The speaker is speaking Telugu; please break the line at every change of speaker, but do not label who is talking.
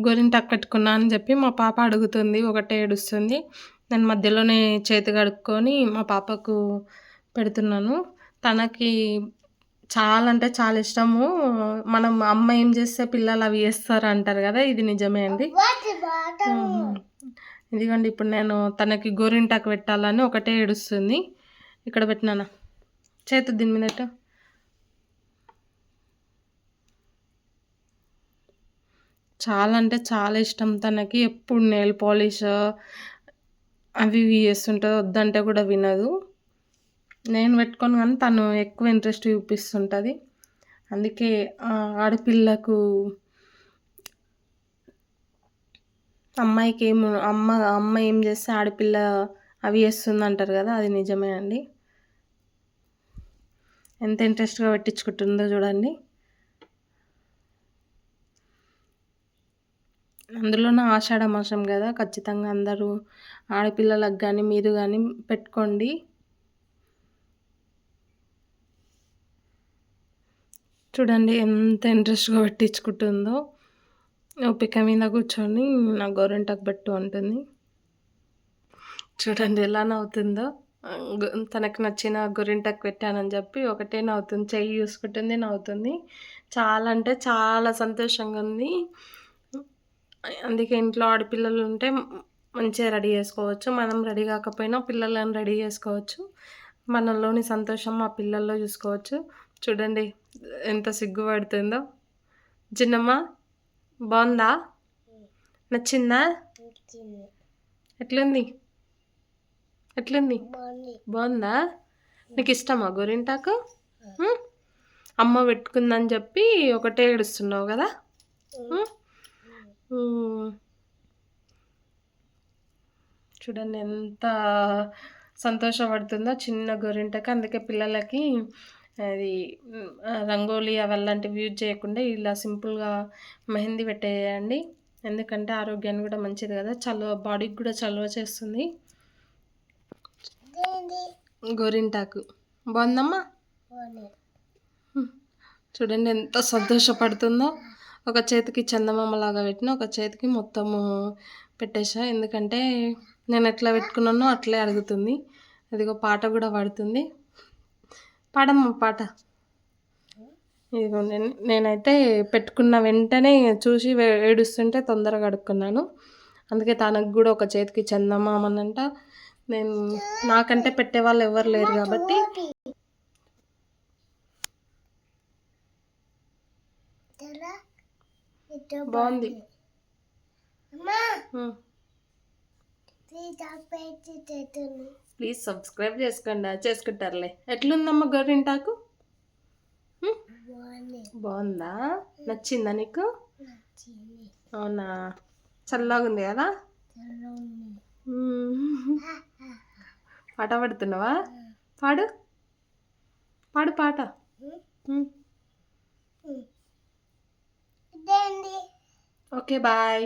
గోరింటాకు పెట్టుకున్నా అని చెప్పి మా పాప అడుగుతుంది. ఒకటే ఏడుస్తుంది. నేను మధ్యలోనే చేతి కడుక్కొని మా పాపకు పెడుతున్నాను. తనకి చాలా అంటే చాలా ఇష్టము. మనం అమ్మ ఏం చేస్తే పిల్లలు అవి చేస్తారు అంటారు కదా! ఇది నిజమే అండి. ఇదిగోండి ఇప్పుడు నేను తనకి గోరింటాకు పెట్టాలని ఒకటే ఏడుస్తుంది. ఇక్కడ పెట్టినానా చేతు దీని మీద పెట్టు. చాలా అంటే చాలా ఇష్టం తనకి. ఎప్పుడు నెయిల్ పాలిష్ అవి ఇవి చేస్తుంటుంది. వద్దంటే కూడా వినదు. నేను పెట్టుకోను కానీ తను ఎక్కువ ఇంట్రెస్ట్ చూపిస్తుంటుంది. అందుకే ఆడపిల్లకు అమ్మాయికి అమ్మ ఏం చేస్తే ఆడపిల్ల అవి చేస్తుంది అంటారు కదా! అది నిజమే అండి. ఎంత ఇంట్రెస్ట్గా పెట్టించుకుంటుందో చూడండి. అందులోనూ ఆషాఢ మాసం కదా! ఖచ్చితంగా అందరూ ఆడపిల్లలకు కానీ మీరు కానీ పెట్టుకోండి. చూడండి ఎంత ఇంట్రెస్ట్గా పెట్టించుకుంటుందో. ఓపిక మీద కూర్చొని నాకు గోరింటాకు పెట్టు అంటుంది. చూడండి ఎలా నవ్వుతుందో. తనకు నచ్చిన గోరింటాకు పెట్టానని చెప్పి ఒకటే నవ్వుతుంది. చెయ్యి చూసుకుంటుంది, నవ్వుతుంది. చాలా అంటే చాలా సంతోషంగా ఉంది. అందుకే ఇంట్లో ఆడపిల్లలు ఉంటే మంచిగా రెడీ చేసుకోవచ్చు. మనం రెడీ కాకపోయినా పిల్లలను రెడీ చేసుకోవచ్చు. మనలోని సంతోషం మా పిల్లల్లో చూసుకోవచ్చు. చూడండి ఎంత సిగ్గుపడుతుందో. చిన్నమ్మ బాగుందా? నచ్చిందా? ఎట్లుంది? బాగుందా? నీకు ఇష్టమా గోరింటాకు? అమ్మ పెట్టుకుందని చెప్పి ఒకటే ఏడుస్తున్నావు కదా? చూడండి ఎంత సంతోషపడుతుందో చిన్న గోరింటాకు. అందుకే పిల్లలకి అది రంగోలీ అవలాంటివి యూజ్ చేయకుండా ఇలా సింపుల్గా మెహందీ పెట్టేయండి. ఎందుకంటే ఆరోగ్యానికి కూడా మంచిది కదా, బాడీకి కూడా చలువ చేస్తుంది. గోరింటాకు బాగుందమ్మా. చూడండి ఎంత సంతోషపడుతుందో. ఒక చేతికి చందమామలాగా పెట్టిన, ఒక చేతికి మొత్తము పెట్టేసా. ఎందుకంటే నేను ఎట్లా పెట్టుకున్నానో అట్లే అడుగుతుంది. అదిగో పాట కూడా పాడుతుంది. పాడమ్మా పాట. ఇదిగో నేనైతే పెట్టుకున్న వెంటనే చూసి ఏడుస్తుంటే తొందరగా అడుక్కున్నాను. అందుకే తనకు కూడా ఒక చేతికి చందమామనంట. నేను నాకంటే పెట్టేవాళ్ళు ఎవరు లేరు కాబట్టి బాగుంది. Please subscribe చేసుకుంటారులే. ఎట్లుందమ్మా గోరింటాకు? బాగుందా? నచ్చిందా నీకు? అవునా? చల్లగా ఉంది కదా? పాట పాడుతున్నావా? పాడు పాడు పాట. Okay bye.